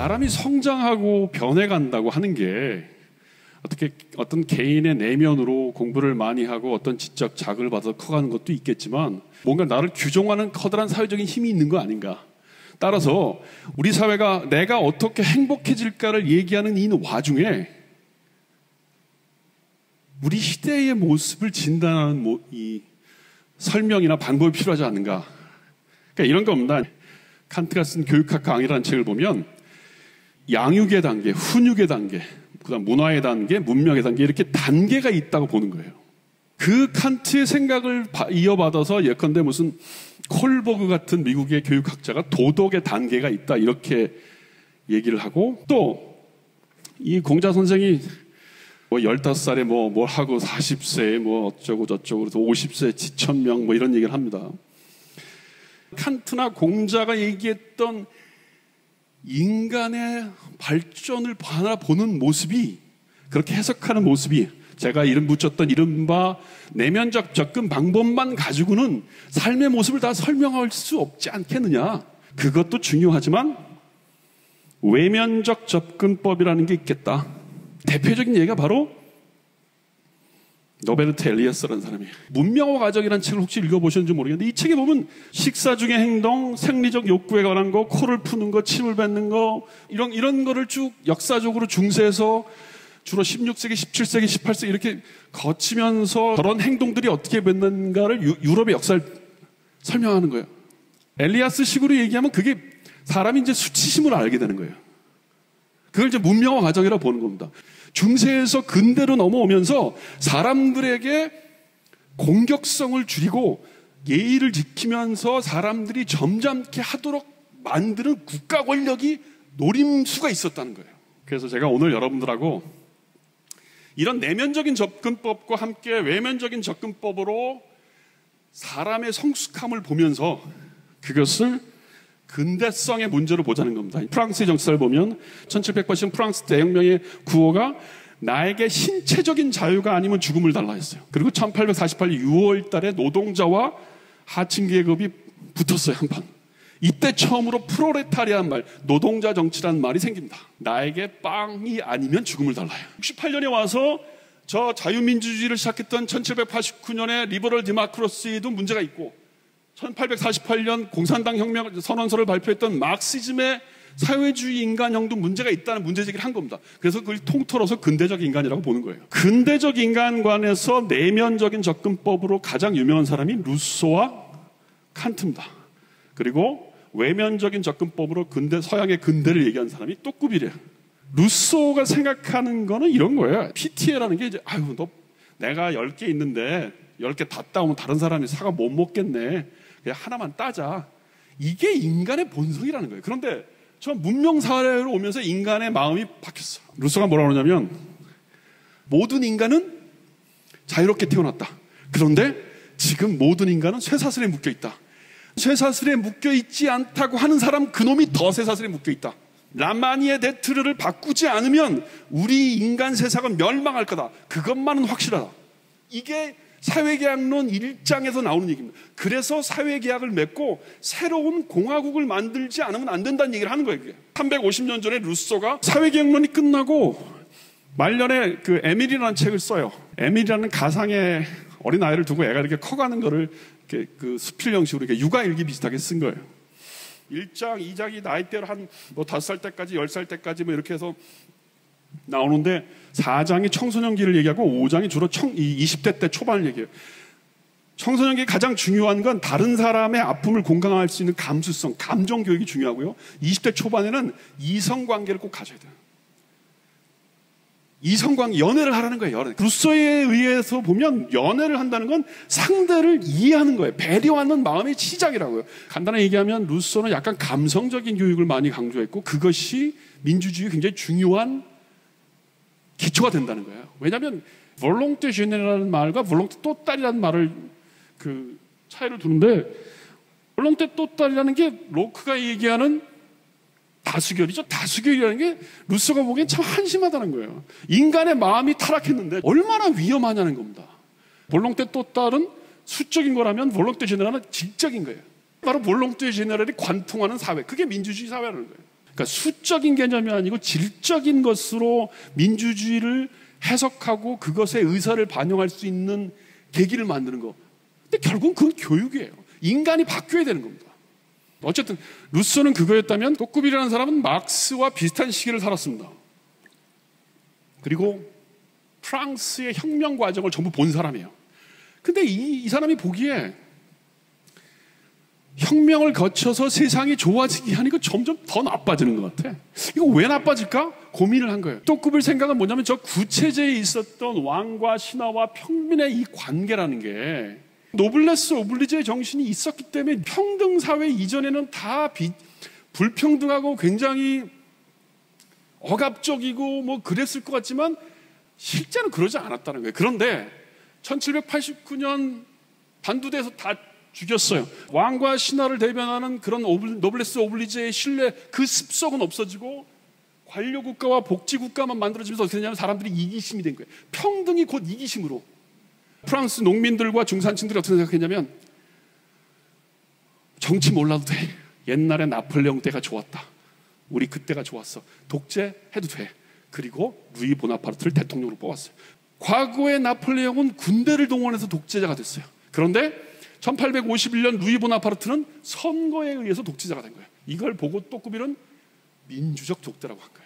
사람이 성장하고 변해간다고 하는 게 어떤 개인의 내면으로 공부를 많이 하고 어떤 지적 자극을 받아서 커가는 것도 있겠지만 뭔가 나를 규정하는 커다란 사회적인 힘이 있는 거 아닌가. 따라서 우리 사회가 내가 어떻게 행복해질까를 얘기하는 이 와중에 우리 시대의 모습을 진단하는 이 설명이나 방법이 필요하지 않는가. 그러니까 이런 겁니다. 칸트가 쓴 교육학 강의라는 책을 보면 양육의 단계, 훈육의 단계, 그다음 문화의 단계, 문명의 단계 이렇게 단계가 있다고 보는 거예요. 그 칸트의 생각을 이어받아서 예컨대 무슨 콜버그 같은 미국의 교육학자가 도덕의 단계가 있다 이렇게 얘기를 하고 또 이 공자 선생이 뭐 15살에 뭘 하고 40세에 뭐 어쩌고 저쩌고 그래서 50세에 지천명 뭐 이런 얘기를 합니다. 칸트나 공자가 얘기했던 인간의 발전을 바라보는 모습이 그렇게 해석하는 모습이 제가 이름 붙였던 이른바 내면적 접근 방법만 가지고는 삶의 모습을 다 설명할 수 없지 않겠느냐. 그것도 중요하지만 외면적 접근법이라는 게 있겠다. 대표적인 예가 바로 노베르트 엘리아스라는 사람이에요. 문명화 과정이라는 책을 혹시 읽어보셨는지 모르겠는데 이 책에 보면 식사 중의 행동, 생리적 욕구에 관한 거, 코를 푸는 거, 침을 뱉는 거 이런 거를 쭉 역사적으로 중세에서 주로 16세기, 17세기, 18세기 이렇게 거치면서 저런 행동들이 어떻게 뱉는가를 유럽의 역사를 설명하는 거예요. 엘리아스 식으로 얘기하면 그게 사람이 이제 수치심을 알게 되는 거예요. 그걸 이제 문명화 과정이라고 보는 겁니다. 중세에서 근대로 넘어오면서 사람들에게 공격성을 줄이고 예의를 지키면서 사람들이 점잖게 하도록 만드는 국가 권력이 노림수가 있었다는 거예요. 그래서 제가 오늘 여러분들하고 이런 내면적인 접근법과 함께 외면적인 접근법으로 사람의 성숙함을 보면서 그것을 근대성의 문제로 보자는 겁니다. 프랑스의 정치사를 보면 1780년 프랑스 대혁명의 구호가 나에게 신체적인 자유가 아니면 죽음을 달라 했어요. 그리고 1848년 6월 달에 노동자와 하층 계급이 붙었어요. 한판. 이때 처음으로 프로레타리아는 말, 노동자 정치라는 말이 생깁니다. 나에게 빵이 아니면 죽음을 달라요. 68년에 와서 저 자유민주주의를 시작했던 1789년에 리버럴 디마크로시도 문제가 있고 1848년 공산당 혁명 선언서를 발표했던 마르크시즘의 사회주의 인간형도 문제가 있다는 문제제기를 한 겁니다. 그래서 그걸 통틀어서 근대적 인간이라고 보는 거예요. 근대적 인간관에서 내면적인 접근법으로 가장 유명한 사람이 루소와 칸트입니다. 그리고 외면적인 접근법으로 서양의 근대를 얘기한 사람이 또꾸비래요. 루소가 생각하는 거는 이런 거예요. PTA라는 게 이제 내가 10개 있는데 10개 다 따오면 다른 사람이 사과 못 먹겠네. 그냥 하나만 따자. 이게 인간의 본성이라는 거예요. 그런데 저 문명사회로 오면서 인간의 마음이 바뀌었어. 루소가 뭐라고 그러냐면 모든 인간은 자유롭게 태어났다. 그런데 지금 모든 인간은 쇠사슬에 묶여있다. 쇠사슬에 묶여있지 않다고 하는 사람 그놈이 더 쇠사슬에 묶여있다. 라마니에 데트르를 바꾸지 않으면 우리 인간 세상은 멸망할 거다. 그것만은 확실하다. 이게 사회계약론 1장에서 나오는 얘기입니다. 그래서 사회계약을 맺고 새로운 공화국을 만들지 않으면 안 된다는 얘기를 하는 거예요. 350년 전에 루소가 사회계약론이 끝나고 말년에 그 에밀이라는 책을 써요. 에밀이라는 가상의 어린아이를 두고 애가 이렇게 커가는 거를 이렇게 그 수필 형식으로 이렇게 육아일기 비슷하게 쓴 거예요. 1장, 2장이 나이대로 한 5살 때까지, 10살 때까지 뭐 이렇게 해서 나오는데 4장이 청소년기를 얘기하고 5장이 주로 20대 때 초반을 얘기해요. 청소년기 가장 중요한 건 다른 사람의 아픔을 공감할 수 있는 감수성, 감정 교육이 중요하고요. 20대 초반에는 이성관계를 꼭 가져야 돼요. 이성관계, 연애를 하라는 거예요. 연애. 루소에 의해서 보면 연애를 한다는 건 상대를 이해하는 거예요. 배려하는 마음의 시작이라고요. 간단하게 얘기하면 루소는 약간 감성적인 교육을 많이 강조했고 그것이 민주주의의 굉장히 중요한 기초가 된다는 거예요. 왜냐하면 볼롱테 제네라는 말과 볼롱테 또딸이라는 말을 그 차이를 두는데 볼롱테 또딸이라는 게 로크가 얘기하는 다수결이죠. 다수결이라는 게 루소가 보기엔 참 한심하다는 거예요. 인간의 마음이 타락했는데 얼마나 위험하냐는 겁니다. 볼롱테 또딸은 수적인 거라면 볼롱테 제네랄은 질적인 거예요. 바로 볼롱테 제네랄이 관통하는 사회, 그게 민주주의 사회라는 거예요. 그러니까 수적인 개념이 아니고 질적인 것으로 민주주의를 해석하고 그것의 의사를 반영할 수 있는 계기를 만드는 거. 근데 결국은 그건 교육이에요. 인간이 바뀌어야 되는 겁니다. 어쨌든 루소는 그거였다면 또꾸빌이라는 사람은 막스와 비슷한 시기를 살았습니다. 그리고 프랑스의 혁명 과정을 전부 본 사람이에요. 근데 이 사람이 보기에 혁명을 거쳐서 세상이 좋아지기 하니까 점점 더 나빠지는 것 같아. 이거 왜 나빠질까? 고민을 한 거예요. 또꾸빌 생각은 뭐냐면 저 구체제에 있었던 왕과 신하와 평민의 이 관계라는 게 노블레스 오블리제의 정신이 있었기 때문에 평등사회 이전에는 다 불평등하고 굉장히 억압적이고 뭐 그랬을 것 같지만 실제는 그러지 않았다는 거예요. 그런데 1789년 반두대에서 다 죽였어요. 왕과 신하를 대변하는 그런 노블레스 오블리제의 신뢰, 그 습성은 없어지고 관료국가와 복지국가만 만들어지면서 어떻게 되냐면 사람들이 이기심이 된 거예요. 평등이 곧 이기심으로. 프랑스 농민들과 중산층들이 어떻게 생각했냐면 정치 몰라도 돼. 옛날에 나폴레옹 때가 좋았다. 우리 그때가 좋았어. 독재해도 돼. 그리고 루이 보나파르트를 대통령으로 뽑았어요. 과거의 나폴레옹은 군대를 동원해서 독재자가 됐어요. 그런데 1851년 루이 보나파르트는 선거에 의해서 독재자가 된 거예요. 이걸 보고 또꾸빌은 민주적 독재라고 한 거예요.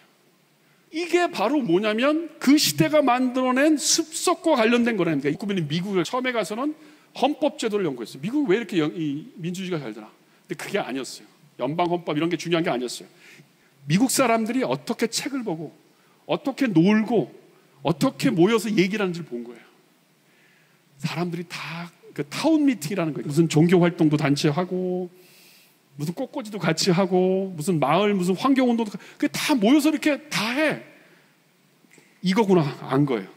이게 바로 뭐냐면 그 시대가 만들어낸 습속과 관련된 거라니까. 또꾸빌은 미국에 처음에 가서는 헌법제도를 연구했어요. 미국 왜 이렇게 민주주의가 잘 되나? 근데 그게 아니었어요. 연방헌법 이런 게 중요한 게 아니었어요. 미국 사람들이 어떻게 책을 보고 어떻게 놀고 어떻게 모여서 얘기를 하는지를 본 거예요. 사람들이 다 그 타운 미팅이라는 거예요. 무슨 종교 활동도 단체 하고 무슨 꽃꽂이도 같이 하고 무슨 마을 무슨 환경운동도 다 모여서 이렇게 다 해. 이거구나 안 거예요.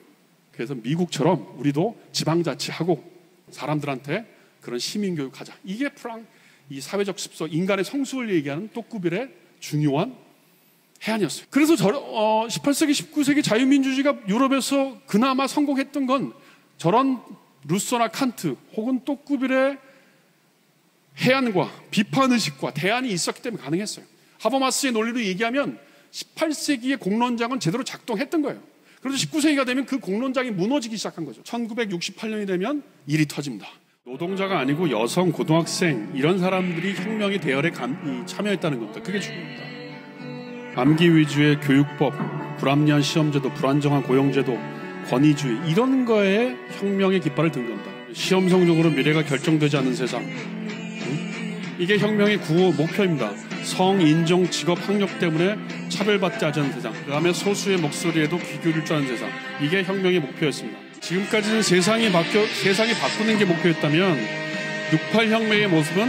그래서 미국처럼 우리도 지방자치하고 사람들한테 그런 시민교육하자. 이게 이 사회적 습성, 인간의 성숙을 얘기하는 또꾸빌의 중요한 해안이었어요. 그래서 18세기, 19세기 자유민주주의가 유럽에서 그나마 성공했던 건 저런 루소나 칸트 혹은 또꾸빌의 해안과 비판의식과 대안이 있었기 때문에 가능했어요. 하버마스의 논리로 얘기하면 18세기의 공론장은 제대로 작동했던 거예요. 그래서 19세기가 되면 그 공론장이 무너지기 시작한 거죠. 1968년이 되면 일이 터집니다. 노동자가 아니고 여성, 고등학생 이런 사람들이 혁명의 대열에 참여했다는 겁니다. 그게 중요합니다. 암기 위주의 교육법, 불합리한 시험제도, 불안정한 고용제도, 권위주의 이런 거에 혁명의 깃발을 든 겁니다. 시험 성적으로 미래가 결정되지 않는 세상. 이게 혁명의 구호 목표입니다. 성, 인종, 직업, 학력 때문에 차별받지 않은 세상. 그 다음에 소수의 목소리에도 귀 기울일 줄 아는 세상. 이게 혁명의 목표였습니다. 지금까지는 세상이 바꾸는 게 목표였다면 68혁명의 모습은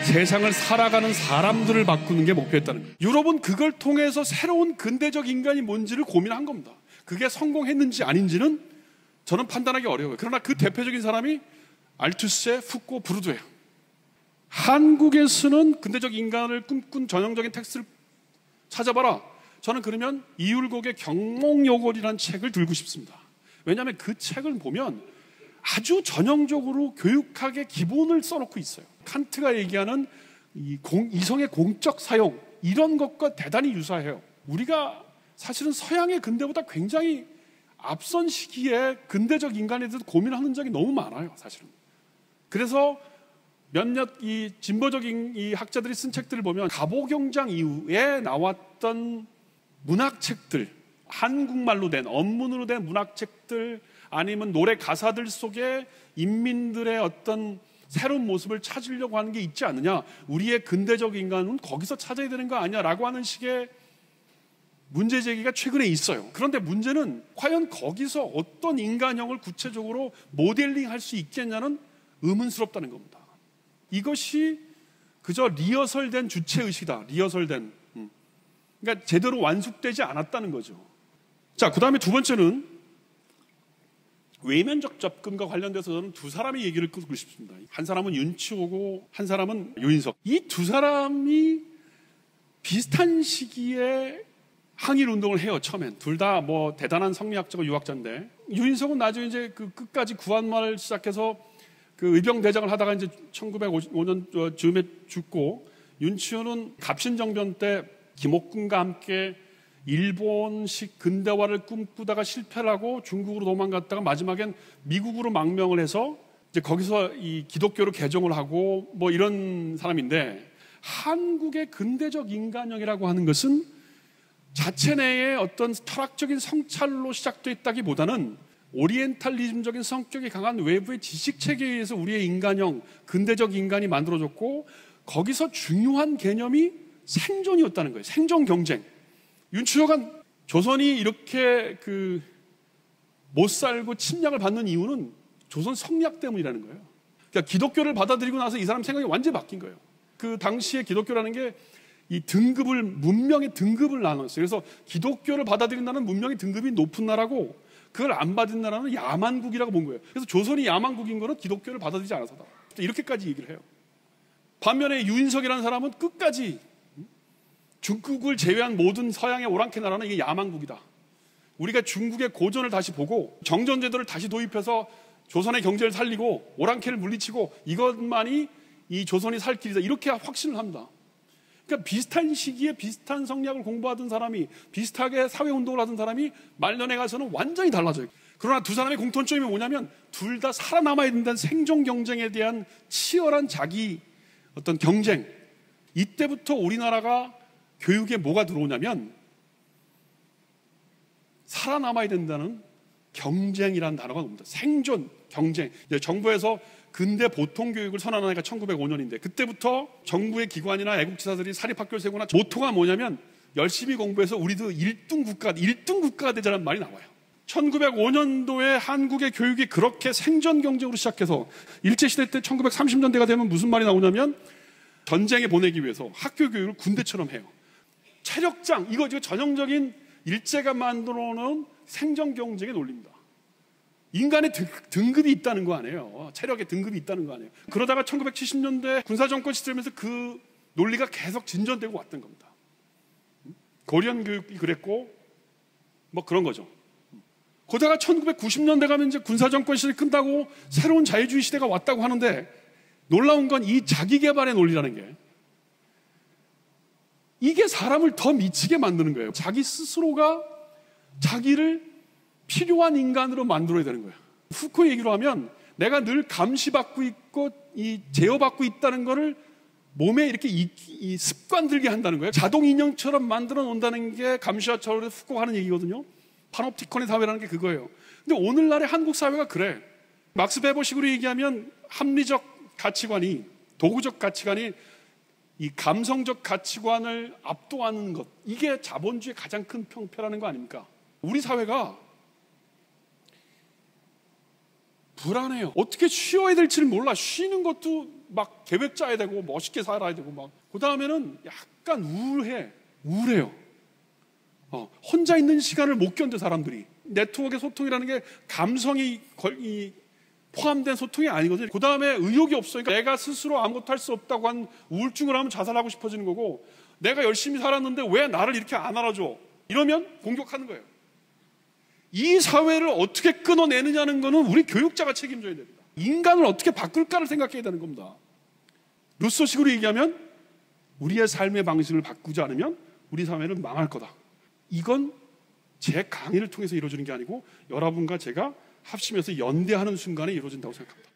세상을 살아가는 사람들을 바꾸는 게 목표였다는 거예요. 유럽은 그걸 통해서 새로운 근대적 인간이 뭔지를 고민한 겁니다. 그게 성공했는지 아닌지는 저는 판단하기 어려워요. 그러나 그 대표적인 사람이 알투세, 푸꼬, 브루드예요. 한국에서는 근대적 인간을 꿈꾼 전형적인 텍스트를 찾아봐라. 저는 그러면 이율곡의 경몽요걸이라는 책을 들고 싶습니다. 왜냐하면 그 책을 보면 아주 전형적으로 교육학의 기본을 써놓고 있어요. 칸트가 얘기하는 이성의 공적 사용 이런 것과 대단히 유사해요. 우리가 사실은 서양의 근대보다 굉장히 앞선 시기에 근대적 인간에 대해서 고민하는 적이 너무 많아요. 사실은. 그래서 몇몇 이 진보적인 이 학자들이 쓴 책들을 보면 가보경장 이후에 나왔던 문학책들, 한국말로 된 언문으로 된 문학책들 아니면 노래 가사들 속에 인민들의 어떤 새로운 모습을 찾으려고 하는 게 있지 않느냐. 우리의 근대적 인간은 거기서 찾아야 되는 거 아니야 라고 하는 식의 문제 제기가 최근에 있어요. 그런데 문제는 과연 거기서 어떤 인간형을 구체적으로 모델링할 수 있겠냐는 의문스럽다는 겁니다. 이것이 그저 리허설된 주체의식이다. 리허설된. 그러니까 제대로 완숙되지 않았다는 거죠. 자, 그 다음에 두 번째는 외면적 접근과 관련돼서 저는 두 사람의 얘기를 끊고 싶습니다. 한 사람은 윤치호고 한 사람은 유인석. 이 두 사람이 비슷한 시기에 항일 운동을 해요. 처음엔 둘 다 뭐 대단한 성리학자고 유학자인데 유인석은 나중에 이제 그 끝까지 구한말을 시작해서 그 의병대장을 하다가 이제 1905년 즈음에 죽고 윤치호는 갑신정변 때 김옥군과 함께 일본식 근대화를 꿈꾸다가 실패를 하고 중국으로 도망갔다가 마지막엔 미국으로 망명을 해서 이제 거기서 이 기독교로 개종을 하고 뭐 이런 사람인데, 한국의 근대적 인간형이라고 하는 것은 자체 내에 어떤 철학적인 성찰로 시작됐다기보다는 오리엔탈리즘적인 성격이 강한 외부의 지식체계에 의해서 우리의 인간형, 근대적 인간이 만들어졌고, 거기서 중요한 개념이 생존이었다는 거예요. 생존 경쟁. 윤추적은 조선이 이렇게 못 살고 침략을 받는 이유는 조선 성리학 때문이라는 거예요. 그러니까 기독교를 받아들이고 나서 이 사람 생각이 완전히 바뀐 거예요. 그 당시에 기독교라는 게 이 등급을, 문명의 등급을 나눴어요. 그래서 기독교를 받아들인 나라는 문명의 등급이 높은 나라고, 그걸 안 받은 나라는 야만국이라고 본 거예요. 그래서 조선이 야만국인 거는 기독교를 받아들이지 않아서다. 이렇게까지 얘기를 해요. 반면에 유인석이라는 사람은 끝까지 중국을 제외한 모든 서양의 오랑캐 나라는 이게 야만국이다. 우리가 중국의 고전을 다시 보고 정전제도를 다시 도입해서 조선의 경제를 살리고 오랑캐를 물리치고 이것만이 이 조선이 살 길이다. 이렇게 확신을 합니다. 그러니까 비슷한 시기에 비슷한 성리학을 공부하던 사람이, 비슷하게 사회운동을 하던 사람이 말년에 가서는 완전히 달라져요. 그러나 두 사람의 공통점이 뭐냐면 둘 다 살아남아야 된다는 생존 경쟁에 대한 치열한 자기 어떤 경쟁. 이때부터 우리나라가 교육에 뭐가 들어오냐면 살아남아야 된다는 경쟁이라는 단어가 옵니다. 생존, 경쟁. 정부에서 근대 보통교육을 선언한 해가 1905년인데 그때부터 정부의 기관이나 애국지사들이 사립학교를 세우거나 모토가 뭐냐면 열심히 공부해서 우리도 1등 국가가 되자는 말이 나와요. 1905년도에 한국의 교육이 그렇게 생존 경쟁으로 시작해서 일제시대 때 1930년대가 되면 무슨 말이 나오냐면 전쟁에 보내기 위해서 학교 교육을 군대처럼 해요. 체력장, 이거 전형적인 일제가 만들어 놓은 생존 경쟁의 논리입니다. 인간의 등급이 있다는 거 아니에요. 체력의 등급이 있다는 거 아니에요. 그러다가 1970년대 군사정권 시절이면서 그 논리가 계속 진전되고 왔던 겁니다. 고려인 교육이 그랬고 뭐 그런 거죠. 그러다가 1990년대 가면 이제 군사정권 시절이 끝나고 새로운 자유주의 시대가 왔다고 하는데, 놀라운 건 이 자기개발의 논리라는 게 이게 사람을 더 미치게 만드는 거예요. 자기 스스로가 자기를 필요한 인간으로 만들어야 되는 거예요. 후코 얘기로 하면 내가 늘 감시받고 있고 이 제어받고 있다는 거를 몸에 이렇게 이 습관 들게 한다는 거예요. 자동 인형처럼 만들어 놓는다는 게 감시와 처벌의 후코가 하는 얘기거든요. 파놉티콘의 사회라는 게 그거예요. 근데 오늘날의 한국 사회가 그래. 막스 베버식으로 얘기하면 합리적 가치관이, 도구적 가치관이 이 감성적 가치관을 압도하는 것, 이게 자본주의의 가장 큰 병폐라는 거 아닙니까? 우리 사회가 불안해요. 어떻게 쉬어야 될지를 몰라. 쉬는 것도 막 계획 짜야 되고 멋있게 살아야 되고 막. 그 다음에는 약간 우울해요. 혼자 있는 시간을 못 견뎌 사람들이. 네트워크의 소통이라는 게 감성이 포함된 소통이 아니거든요. 그 다음에 의욕이 없어요. 그러니까 내가 스스로 아무것도 할 수 없다고 한 우울증을 하면 자살하고 싶어지는 거고, 내가 열심히 살았는데 왜 나를 이렇게 안 알아줘? 이러면 공격하는 거예요. 이 사회를 어떻게 끊어내느냐는 것은 우리 교육자가 책임져야 됩니다. 인간을 어떻게 바꿀까를 생각해야 되는 겁니다. 루소식으로 얘기하면 우리의 삶의 방식을 바꾸지 않으면 우리 사회는 망할 거다. 이건 제 강의를 통해서 이루어지는 게 아니고 여러분과 제가 합심해서 연대하는 순간에 이루어진다고 생각합니다.